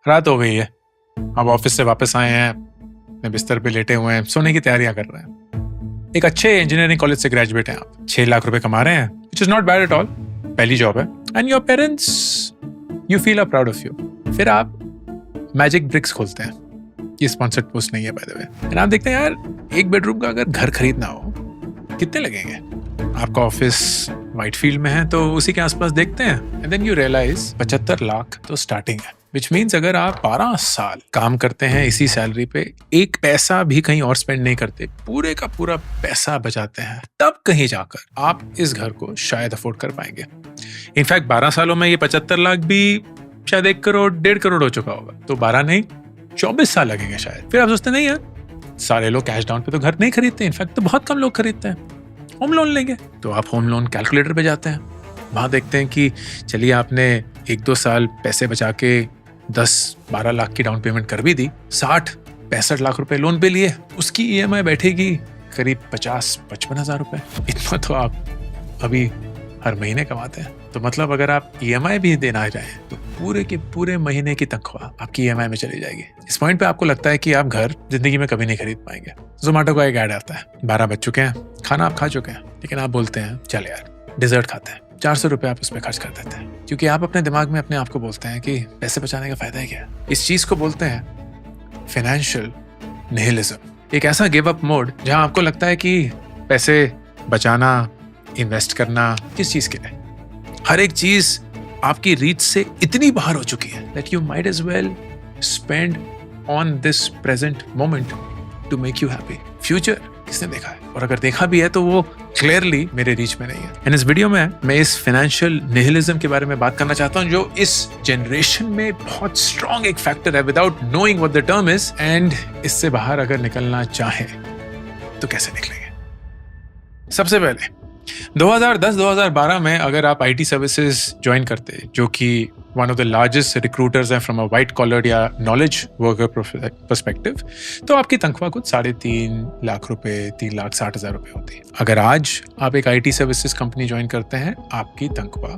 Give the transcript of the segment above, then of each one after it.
रात हो गई है, अब ऑफिस से वापस आए हैं, अपने बिस्तर पे लेटे हुए हैं, सोने की तैयारियां कर रहे हैं। एक अच्छे इंजीनियरिंग कॉलेज से ग्रेजुएट हैं आप, 6 लाख रुपए कमा रहे हैं, which is not bad at all, पहली जॉब है, and your parents you feel are proud of you. फिर आप मैजिक ब्रिक्स खोलते हैं, ये स्पॉन्सर्ड पोस्ट नहीं है बाय द वे, एंड आप देखते हैं यार एक बेडरूम का अगर घर खरीदना हो कितने लगेंगे। आपका ऑफिस व्हाइट फील्ड में है तो उसी के आसपास देखते हैं, and then you realise 75 lakh तो स्टार्टिंग है, विच मीन्स अगर आप 12 साल काम करते हैं इसी सैलरी पे, एक पैसा भी कहीं और स्पेंड नहीं करते, पूरे का पूरा पैसा बचाते हैं, तब कहीं जाकर आप इस घर को शायद अफोर्ड कर पाएंगे। इनफैक्ट 12 सालों में ये 75 लाख भी शायद 1 करोड़ 1.5 करोड़ हो चुका होगा, तो 12 नहीं 24 साल लगेंगे शायद। फिर आप सोचते नहीं यार, सारे लोग कैश डाउन पे तो घर नहीं खरीदते, इनफैक्ट तो बहुत कम लोग खरीदते हैं, होम लोन लेंगे। तो आप होम लोन कैलकुलेटर पे जाते हैं, वहां देखते हैं कि चलिए आपने 1-2 साल पैसे बचा के 10-12 लाख की डाउन पेमेंट कर भी दी, 60-65 लाख रुपए लोन पे लिए, उसकी EMI बैठेगी करीब 50-55 हजार रुपए। इतना तो आप अभी हर महीने कमाते हैं। तो मतलब अगर आप EMI भी देना चाहें तो पूरे के पूरे महीने की तनख्वाह आपकी EMI में चली जाएगी। इस पॉइंट पे आपको लगता है कि आप घर जिंदगी में कभी नहीं खरीद पाएंगे। जोमेटो का एक ऐड आता है, 12 बज चुके हैं, खाना आप खा चुके हैं, लेकिन आप बोलते हैं चल यार डिजर्ट खाते हैं, 400 रुपए आप उस पर खर्च कर देते हैं, क्योंकि आप अपने दिमाग में अपने आप को बोलते हैं कि पैसे बचाने का फायदा है क्या। इस चीज को बोलते हैं फाइनेंशियल निहिलिज्म, एक ऐसा गिव अप मोड जहां आपको लगता है कि पैसे बचाना, इन्वेस्ट करना किस चीज के लिए, हर एक चीज आपकी रीच से इतनी बाहर हो चुकी है that you might as well spend on this present moment to make you happy. Future किसने देखा है, और अगर देखा भी है तो वो क्लियरली मेरे रीच में नहीं है। एंड इस वीडियो में मैं इस फाइनेंशियल निहिलिज्म के बारे में बात करना चाहता हूँ जो इस जनरेशन में बहुत स्ट्रॉन्ग एक फैक्टर है without knowing what the term is, and इससे बाहर अगर निकलना चाहे तो कैसे निकलेंगे। सबसे पहले 2010-2012 में अगर आप IT सर्विसेज ज्वाइन करते, जो कि one of the largest recruiters हैं फ्रॉम अ वाइट कॉलर या नॉलेज वर्कर पर्सपेक्टिव, तो आपकी तनख्वाह कुछ 3.5 लाख रुपए, 3,60,000 रुपए होती है। अगर आज आप एक IT सर्विसेज कंपनी ज्वाइन करते हैं, आपकी तनख्वाह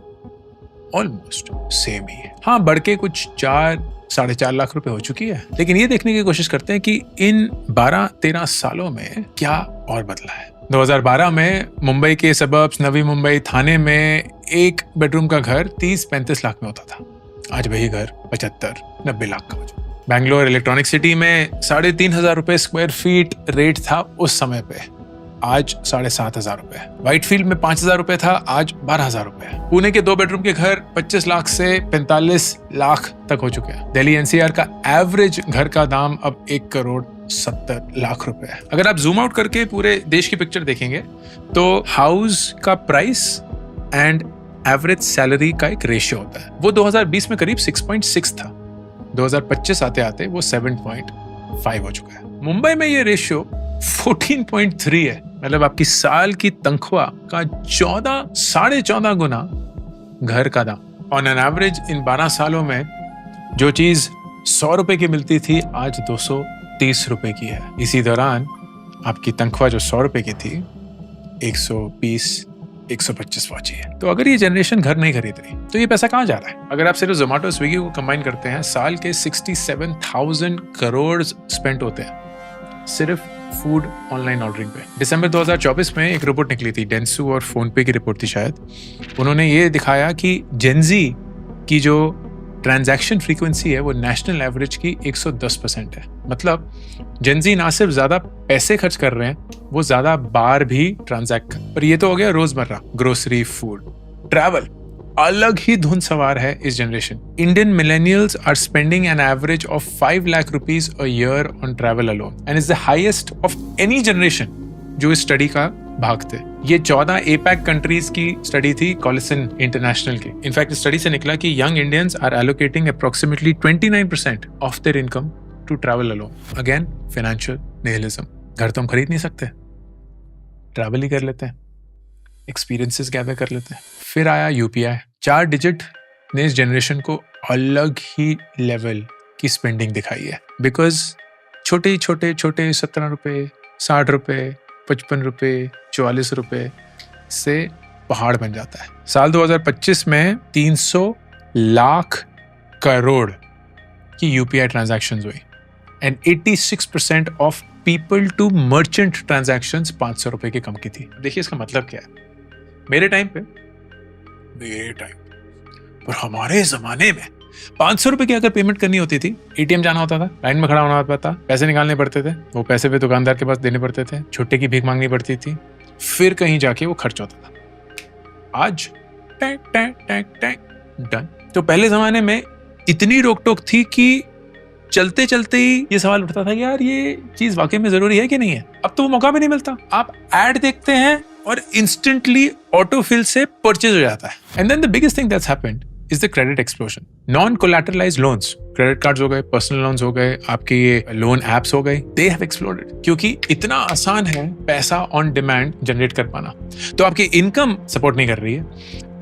ऑलमोस्ट सेम ही है, हाँ बढ़ के कुछ 4-4.5 लाख रुपए हो चुकी है। लेकिन ये देखने की कोशिश करते हैं कि इन 12-13 सालों में क्या और बदला है। 2012 में मुंबई के सबर्ब्स, नवी मुंबई, थाने में एक बेडरूम का घर 30-35 लाख में होता था, आज वही घर 75-90 लाख का हो चुका। बैंगलोर इलेक्ट्रॉनिक सिटी में 3,500 रुपए स्क्वायर फीट रेट था उस समय पे, आज 7,500 रुपए। व्हाइट फील्ड में 5,000 रुपए था, आज 12,000 रुपए। पुणे के 2 बेडरूम के घर 25 लाख से 45 लाख तक हो चुके हैं। दिल्ली NCR का एवरेज घर का दाम अब 1,70,00,000 रुपए है। अगर आप जूम आउट करके पूरे देश की पिक्चर देखेंगे तो हाउस का प्राइस एंड एवरेज सैलरी का एक रेशियो होता है, वो 2020 में करीब 6.6 था, 2025 आते आते वो 7.5 हो चुका है। मुंबई में ये रेशियो 14.3 है, मतलब आपकी साल की तनख्वाह का 14.5 गुना घर का दाम। ऑन एन एवरेज इन 12 सालों में जो चीज 100 रुपए की मिलती थी, आज 230 रुपए की है। इसी दौरान आपकी तनख्वाह जो 100 रुपए की थी 120-125 पहुंची है। तो अगर ये जनरेशन घर नहीं खरीद रही तो ये पैसा कहाँ जा रहा है। अगर आप सिर्फ जोमेटो स्विगी को कंबाइन करते हैं, साल के 67,000 करोड़ स्पेंड होते हैं सिर्फ फूड ऑनलाइन ऑर्डरिंग पे। दिसंबर 2024 में एक रिपोर्ट निकली थी, डेंसू और फोनपे की रिपोर्ट थी शायद, उन्होंने ये दिखाया कि जेनजी की जो ट्रांजैक्शन फ्रीक्वेंसी है वो नेशनल एवरेज की 110% है। मतलब जेनजी ना सिर्फ ज्यादा पैसे खर्च कर रहे हैं, वो ज्यादा बार भी ट्रांजैक्ट कर। पर ये तो हो गया रोजमर्रा, ग्रोसरी, फूड। ट्रैवल अलग ही धुन सवार है इस generation. Indian millennials are spending an average of 5 lakh rupees a year on travel alone and is the highest of any generation जो इस स्टडी का भाग थे। ये 14 APAC कंट्रीज की स्टडी थी, कॉलिसन इंटरनेशनल की। इनफैक्ट स्टडी से निकला कि young Indians are allocating approximately 29% of their income to travel alone. Again financial nihilism. घर तो हम खरीद नहीं सकते, ट्रैवल ही कर लेते हैं, एक्सपीरियंसेस गैदर कर लेते हैं। फिर आया UPI। 4 डिजिट ने इस जनरेशन को अलग ही लेवल की स्पेंडिंग दिखाई है, बिकॉज छोटे 17 रुपए, 60 रुपए, 55 रुपए, 44 रुपए से पहाड़ बन जाता है। साल 2025 में 300 लाख करोड़ कि यूपीआई ट्रांजैक्शंस हुई and 86% of people to merchant transactions 500 रुपए की कम की थी। देखिए इसका मतलब क्या है। मेरे टाइम पर हमारे जमाने में 500 रुपए की अगर पेमेंट करनी होती थी, एटीएम जाना होता था, लाइन में खड़ा होना होता था, पैसे निकालने पड़ते थे, वो पैसे भी दुकानदार के पास देने पड़ते थे, छुट्टे की भीख मांगनी पड़ती थी, फिर कहीं जाके वो खर्च होता था। आज tank tank tank tank done. तो पहले जमाने में इतनी रोक टोक थी कि चलते चलते ही ये सवाल उठता था कि यार ये चीज वाकई में जरूरी है कि नहीं है। अब तो वो मौका भी नहीं मिलता, आप एड देखते हैं और इंस्टेंटली ऑटोफिल से परचेज हो जाता है। And then the biggest thing that's happened is the credit explosion. Non collateralized loans, credit cards हो गए, पर्सनल लोन्स हो गए, आपके ये लोन एप्स हो गए, दे हैव एक्सप्लोडेड क्योंकि इतना आसान है पैसा ऑन डिमांड जनरेट कर पाना। तो आपकी इनकम सपोर्ट नहीं कर रही है,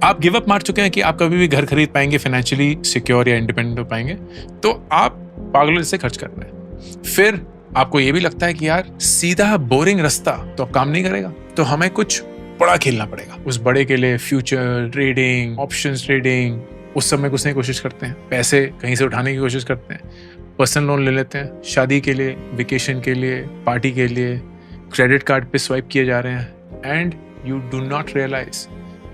आप गिव अप मार चुके हैं कि आप कभी भी घर खरीद पाएंगे, फाइनेंशियली सिक्योर या इंडिपेंडेंट हो पाएंगे, तो आप पागलों से खर्च कर रहे हैं। फिर आपको ये भी लगता है कि यार सीधा बोरिंग रास्ता तो अब काम नहीं करेगा, तो हमें कुछ बड़ा खेलना पड़ेगा। उस बड़े के लिए फ्यूचर ट्रेडिंग, ऑप्शंस ट्रेडिंग, उस समय कुछ नहीं कोशिश करते हैं, पैसे कहीं से उठाने की कोशिश करते हैं, पर्सनल लोन ले लेते हैं, शादी के लिए, वेकेशन के लिए, पार्टी के लिए, क्रेडिट कार्ड पे स्वाइप किए जा रहे हैं, and you do not realise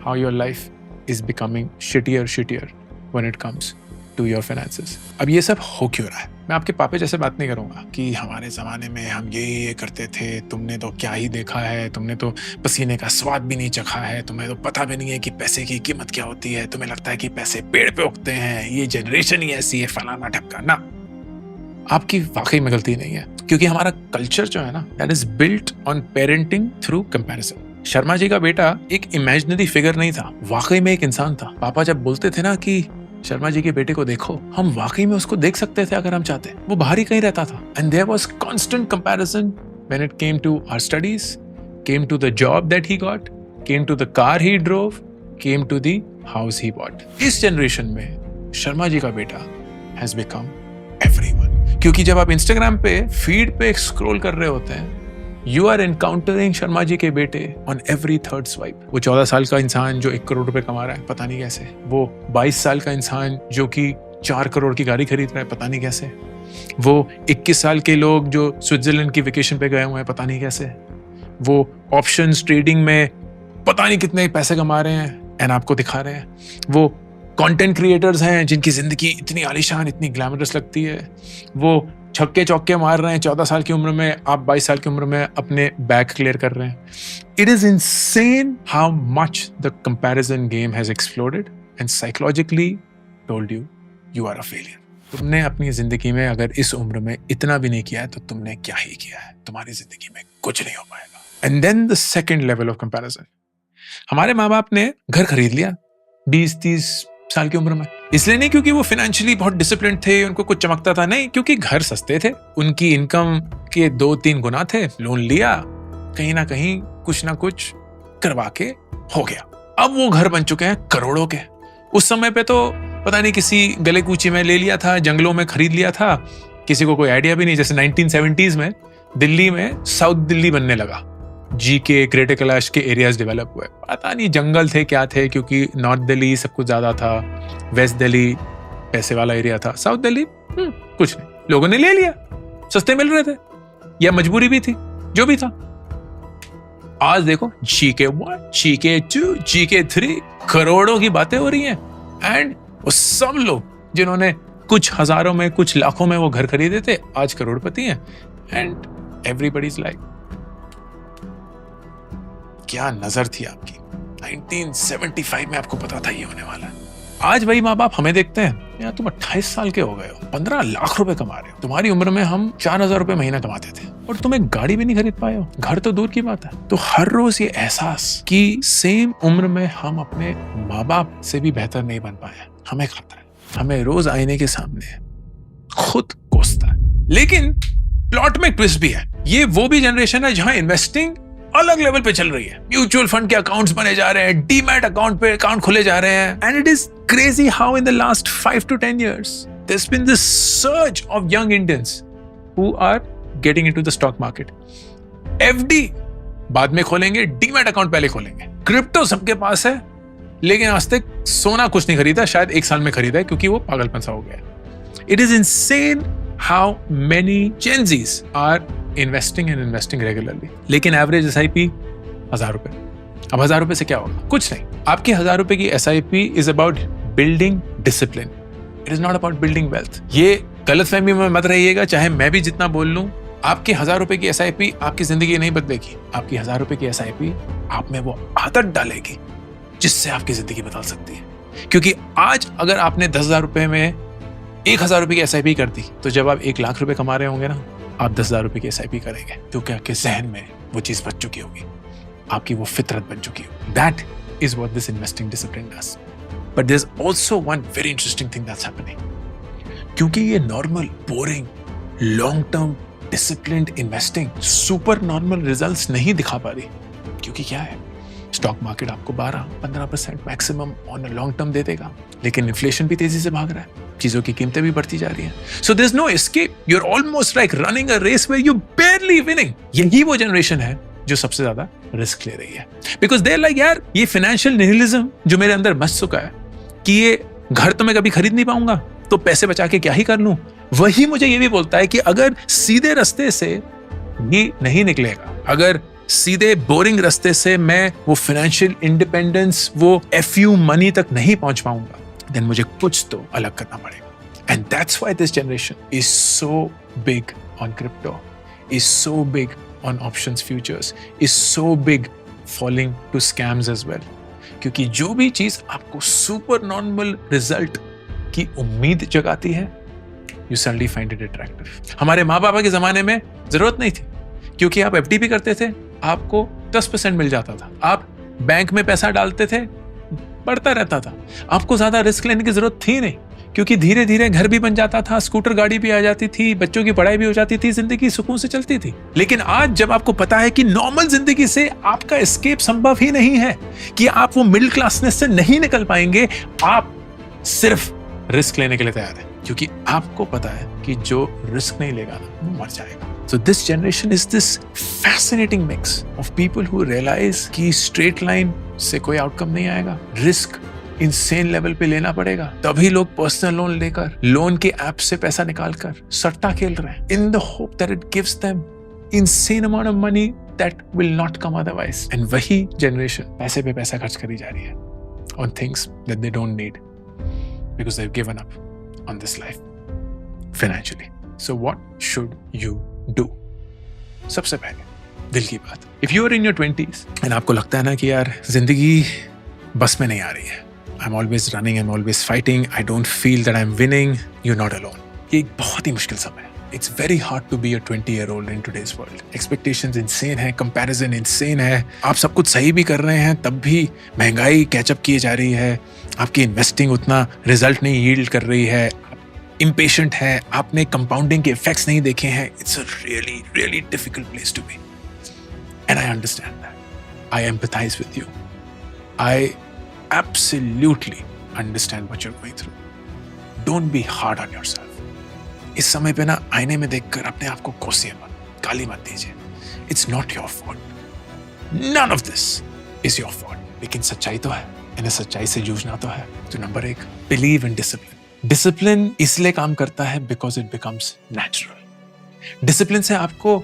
how your life is becoming shittier when it comes to your finances. अब ये सब हो क्यों रहा है? मैं आपके पापे जैसे बात नहीं करूंगा कि हमारे ज़माने में हम ये करते थे, तुमने तो क्या ही देखा है, तुमने तो पसीने का स्वाद भी नहीं चखा है, तुम्हें तो पता भी नहीं है कि पैसे की कीमत क्या होती है, तुम्हें लगता है कि पैसे पेड़ पे उगते हैं, ये जनरेशन ही ऐसी है, फलाना ढक्का। ना, आपकी वाकई में गलती नहीं है, क्योंकि हमारा कल्चर जो है ना, that is built on parenting through comparison. Sharma ji का बेटा एक इमेजिनरी फिगर नहीं था, वाकई में एक इंसान था। पापा जब बोलते थे ना कि शर्मा जी के बेटे को देखो, हम वाकई में उसको देख सकते थे अगर हम चाहते। वो बाहर ही कहीं रहता था, and there was constant comparison when it came to our studies, came to the job that he got, came to the car he drove, came to the house he bought. इस जनरेशन में शर्मा जी का बेटा has become everyone, क्योंकि जब आप Instagram पे feed पे scroll कर रहे होते हैं, you are encountering Sharma ji के बेटे ऑन एवरी थर्ड स्वाइप। वो 14 साल का इंसान जो 1 करोड़ रुपए कमा रहा है, पता नहीं कैसे। वो 22 साल का इंसान जो कि 4 करोड़ की गाड़ी खरीद रहा है, पता नहीं कैसे। वो 21 साल के लोग जो स्विट्जरलैंड की वेकेशन पे गए हुए हैं, पता नहीं कैसे। वो ऑप्शंस ट्रेडिंग में पता नहीं कितने पैसे कमा रहे हैं एंड आपको दिखा रहे हैं। वो कंटेंट क्रिएटर्स हैं जिनकी जिंदगी इतनी आलीशान, इतनी ग्लैमरस लगती है। वो छक्के चौके मार रहे हैं 14 साल की उम्र में, आप 22 साल की उम्र में अपने बैग क्लियर कर रहे हैं। It is insane how much the comparison game has exploded and psychologically told you you are a failure. तुमने अपनी जिंदगी में अगर इस उम्र में इतना भी नहीं किया है तो तुमने क्या ही किया है, तुम्हारी जिंदगी में कुछ नहीं हो पाएगा। And then the second level of comparison, हमारे माँ बाप ने घर खरीद लिया 20-30 साल की उम्र में, इसलिए नहीं क्योंकि वो फाइनेंशियली बहुत डिसिप्लिन थे, उनको कुछ चमकता था, नहीं, क्योंकि घर सस्ते थे, उनकी इनकम के 2-3 गुना थे, लोन लिया, कहीं ना कहीं कुछ ना कुछ करवा के हो गया। अब वो घर बन चुके हैं करोड़ों के। उस समय पे तो पता नहीं किसी गले कूची में ले लिया था, जंगलों में खरीद लिया था, किसी को कोई आइडिया भी नहीं। जैसे 1970s में दिल्ली में साउथ दिल्ली बनने लगा, जीके ग्रेटर कैलाश के एरियाज डेवलप हुए, पता नहीं जंगल थे क्या थे, क्योंकि नॉर्थ दिल्ली सब कुछ ज्यादा था, वेस्ट दिल्ली पैसे वाला एरिया था, साउथ दिल्ली कुछ नहीं, लोगों ने ले लिया, सस्ते मिल रहे थे या मजबूरी भी थी, जो भी था। आज देखो जीके 1, जीके 2, जीके 3, करोड़ों की बातें हो रही हैं, एंड वो सब लोग जिन्होंने कुछ हजारों में, कुछ लाखों में वो घर खरीदे थे, आज करोड़पति हैं। एंड एवरीबॉडीज लाइक, क्या नजर थी आपकी 1975 में, आपको पता था ये होने वाला है। आज वही माँ बाप हमें देखते हैं, यार तुम 28 साल के हो गए हो, 15 लाख रुपए कमा रहे हो, तुम्हारी उम्र में हम 4000 रुपए महीना कमाते थे और तुम एक गाड़ी भी नहीं खरीद पाए हो, घर तो दूर की बात है। तो हर रोज ये एहसास कि सेम उम्र में हम अपने माँ बाप से भी बेहतर नहीं बन पाए, हमें खाता है, हमें रोज आईने के सामने खुद कोसता है। लेकिन प्लॉट में ट्विस्ट भी है, ये वो भी जनरेशन है जहां इन्वेस्टिंग अलग लेवल पे चल रही है। म्यूचुअल फंड के अकाउंट्स बने जा रहे हैं, डीमैट अकाउंट पे अकाउंट खोले जा रहे हैं, and it is crazy how in the last 5 to 10 years there's been this surge of young Indians who are getting into the stock market. FD बाद में खोलेंगे, डीमैट अकाउंट पहले खोलेंगे, क्रिप्टो सबके पास है, लेकिन आज तक सोना कुछ नहीं खरीदा, शायद 1 साल में खरीदा है क्योंकि वो पागलपन सा हो गया। It is insane how many Gen Zs are investing regularly. लेकिन एवरेज SIP 1000 रुपए. अब 1000 रुपए से क्या होगा? कुछ नहीं. आपकी 1000 रुपए की SIP is about building discipline. It is not about building wealth. ये गलतफहमी में मत रहिएगा, चाहे मैं भी जितना बोल लूं. आपकी 1000 रुपए की SIP आपकी जिंदगी नहीं बदलेगी. आपकी 1000 रुपए की SIP आप में वो आदत डालेगी जिससे आपकी जिंदगी बदल सकती है. क्योंकि आज अगर आपने 10,000 रुपए में 1,000 रुपए की SIP कर दी, तो जब आप 1 लाख रुपए कमा रहे होंगे ना, आप 10,000 रुपए की SIP करेंगे, क्योंकि आपके जहन में वो चीज बच चुकी होगी, आपकी वो फितरत बन चुकी होगी. That is what this investing discipline does. But there's also one very interesting thing that's happening. क्योंकि ये normal, boring, long term, disciplined investing super normal results नहीं दिखा पा रही. क्योंकि क्या है, स्टॉक मार्केट आपको 12-15% maximum on a long term दे देगा, लेकिन इन्फ्लेशन भी तेजी से भाग रहा है, चीजों की कीमतें भी बढ़ती जा रही हैं. So there is no escape. You are almost like running a race where you barely winning. यही वो जनरेशन है जो सबसे ज्यादा रिस्क ले रही है. बिकॉज दे लाइक, यार ये फाइनेंशियल निहिलिज्म जो मेरे अंदर बस चुका है कि ये घर तो मैं कभी खरीद नहीं पाऊंगा, तो पैसे बचा के क्या ही कर लूं, वही मुझे ये भी बोलता है कि अगर सीधे रास्ते से ये नहीं निकलेगा, अगर सीधे बोरिंग रास्ते से मैं वो फाइनेंशियल इंडिपेंडेंस, वो FU मनी तक नहीं पहुंच पाऊंगा, देन मुझे कुछ तो अलग करना पड़ेगा. And that's why this generation is so big on crypto, is so big on options futures, is so big falling to scams as well. क्योंकि जो भी चीज आपको सुपर नॉर्मल रिजल्ट की उम्मीद जगाती है, you suddenly find it attractive. हमारे माँ बाप के जमाने में जरूरत नहीं थी, क्योंकि आप FD भी करते थे, आपको 10% मिल जाता था. आप बैंक में पैसा डालते थे, बढ़ता रहता था. आपको ज्यादा रिस्क लेने की जरूरत थी नहीं, क्योंकि धीरे धीरे घर भी बन जाता था, स्कूटर गाड़ी भी आ जाती थी, बच्चों की पढ़ाई भी हो जाती थी, जिंदगी सुकून से चलती थी. लेकिन आज जब आपको पता है कि नॉर्मल जिंदगी से आपका एस्केप संभव ही नहीं है, कि आप वो मिडिल क्लासनेस से नहीं निकल पाएंगे, आप सिर्फ रिस्क लेने के लिए तैयार है, क्योंकि आपको पता है कि जो रिस्क नहीं लेगा ना, वो मर जाएगा. So this generation is this fascinating mix of people who realize कि straight line से कोई outcome नहीं आएगा, risk insane level पे लेना पड़ेगा, तभी लोग personal loan लेकर, लोन के ऐप से पैसा निकालकर सट्टा खेल रहे हैं, in the hope that it gives them insane amount of money that will not come otherwise. And वही generation पैसे पे पैसा खर्च करी जा रही है on things that they don't need because they've given up on this life financially. So what should you do? सबसे पहले दिल की बात, if you are in your 20s and आपको लगता है ना कि यार जिंदगी बस में नहीं आ रही है, I am always running, I am always fighting, I don't feel that I am winning, you are not alone. ये एक बहुत ही मुश्किल समय है. It's very hard to be a 20-year-old in today's world. Expectations insane है, comparison insane है, आप सब कुछ सही भी कर रहे हैं, तब भी महंगाई कैचअप किए जा रही है, आपकी इन्वेस्टिंग उतना रिजल्ट नहीं यील्ड कर रही है, इम्पेशेंट है, आपने कंपाउंडिंग के इफेक्ट्स नहीं देखे हैं. It's a really really difficult place to be, and I understand that. I empathise with you. I absolutely understand what you are going through. Don't be hard on yourself. इस समय पे ना आईने में देखकर अपने आप को कोसिए मत, गाली मत दीजिए. It's not your fault, none of this is your fault. लेकिन सच्चाई तो है, इन्हें सच्चाई से जूझना तो है. तो number 1, believe in discipline. Discipline इसलिए काम करता है because it becomes natural. Discipline से आपको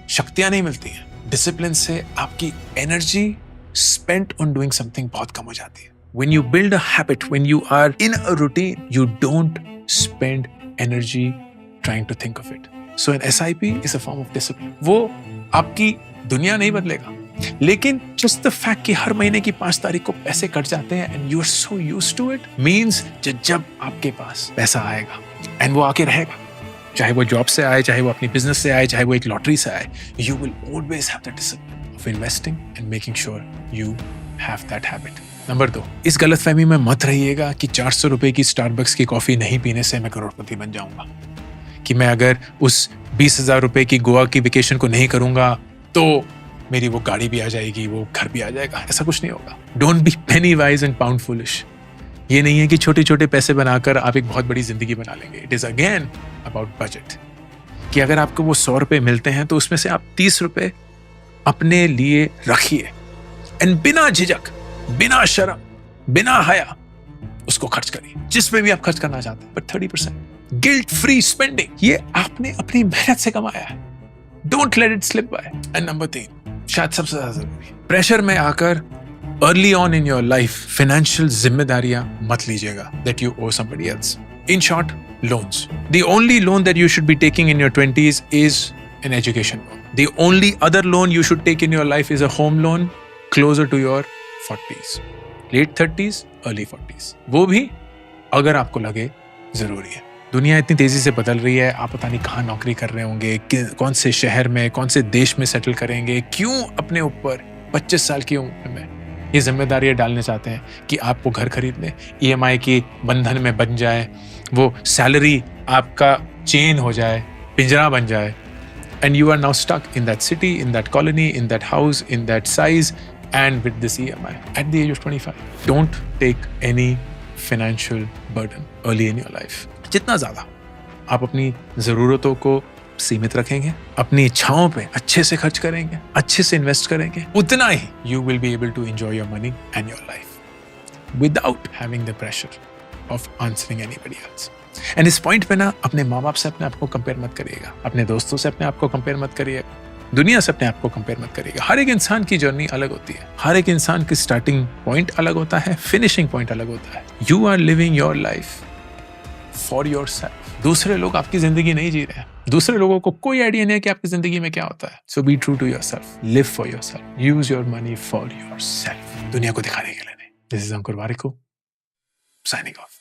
शक्तियां नहीं मिलती हैं, डिसिप्लिन से आपकी energy spent on doing something बहुत कम हो जाती है. When you build a habit, when you are in a routine, you don't spend energy trying to think of it. So an SIP is a form of discipline. वो आपकी दुनिया नहीं बदलेगा, लेकिन just the fact कि हर महीने की 5 तारीख को पैसे कट जाते हैं and you are so used to it means जब आपके पास पैसा आएगा and वो आके रहेगा, चाहे वो जॉब से आए, चाहे वो अपनी बिजनेस से आए, चाहे वो एक लॉटरी से आए, you will always have the discipline of investing and making sure you have that habit. Number 2, इस गलतफहमी में मत रहिएगा कि 400 रुपए की स्टारबक्स की कॉफी नहीं पीने से मैं करोड़पति बन जाऊंगा, कि मैं अगर उस 20,000 रुपए की गोवा की वेकेशन को नहीं करूंगा तो मेरी वो गाड़ी भी आ जाएगी, वो घर भी आ जाएगा. ऐसा कुछ नहीं होगा. Don't be Penney wise and pound foolish. ये नहीं है कि छोटे छोटे पैसे बनाकर आप एक बहुत बड़ी जिंदगी बना लेंगे. It is again about budget, कि अगर आपको वो 100 रुपए मिलते हैं तो उसमें से आप 30 रुपए अपने लिए रखिए एंड बिना झिझक, बिना शर्म, बिना हया उसको खर्च करिए, जिसमें भी आप खर्च करना चाहते हैं. बट 30%, गिल्ट फ्री स्पेंडिंग, ये आपने अपनी मेहनत से कमाया है। Don't let it slip by. And number 3, शायद सबसे ज्यादा जरूरी, प्रेशर में आकर early on in your life financial जिम्मेदारियां मत लीजिएगा that you owe somebody else. In short, loans. The only loan that you should be taking in your 20s is an education loan. The only other loan you should take in your life is a home loan closer to your 40s. Late 30s, early 40s. वो भी अगर आपको लगे जरूरी है। दुनिया इतनी तेजी से बदल रही है, आप पता नहीं कहाँ नौकरी कर रहे होंगे, कौन से शहर में, कौन से देश में सेटल करेंगे, क्यों अपने ऊपर 25 साल की उम्र में ये जिम्मेदारियां डालने चाहते हैं कि आप वो घर खरीद लें, EMI की बंधन में बन जाए, वो सैलरी आपका चेन हो जाए, पिंजरा बन जाए, and you are now stuck in that city, in that colony, in that house, in that size, and with this EMI at the age of 25. Don't take any financial burden early in your life. जितना ज़्यादा आप अपनी ज़रूरतों को सीमित रखेंगे, अपनी इच्छाओं पे अच्छे से खर्च करेंगे, अच्छे से इन्वेस्ट करेंगे, उतना ही you will be able to enjoy your money and your life without having the pressure of answering anybody else. And इस पॉइंट पे ना अपने माँ बाप से अपने आप को कंपेयर मत करिएगा, अपने दोस्तों से अपने आप को कंपेयर मत करिएगा, दुनिया से अपने आप को कंपेयर मत करिएगा। हर एक इंसान की जर्नी अलग होती है, हर एक इंसान की स्टार्टिंग पॉइंट अलग होता है, फिनिशिंग पॉइंट अलग होता है। You are living your life for yourself. दूसरे लोग आपकी जिंदगी नहीं जी रहे हैं, दूसरे लोगों को कोई आइडिया नहीं है कि आपकी जिंदगी में क्या होता है। So be true to yourself, live for yourself, use your money for yourself. दुनिया को दिखाने के लिए नहीं। This is Ankur Warikoo signing off.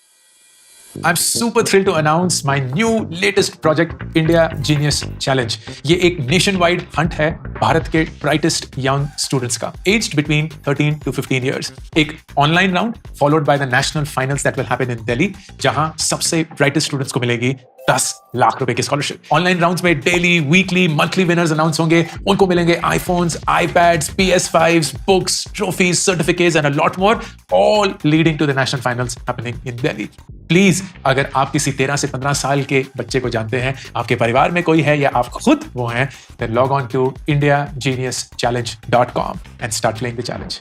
I'm super thrilled to announce my new latest project, India Genius Challenge. ये एक nationwide hunt है भारत के brightest young students का, aged between 13 to 15 years. एक online round followed by the national finals that will happen in Delhi, जहां सबसे brightest students को मिलेगी 10 लाख रुपए की स्कॉलरशिप। ऑनलाइन राउंड्स में daily, weekly, monthly winners announce होंगे। उनको मिलेंगे iPhones, iPads, PS5s, books, trophies, certificates and a lot more, all leading to the national finals happening in Delhi. Please, अगर आप किसी 13 से 15 साल के बच्चे को जानते हैं, आपके परिवार में कोई है या आप खुद वो हैं, then log on to indiageniuschallenge.com and start playing the challenge.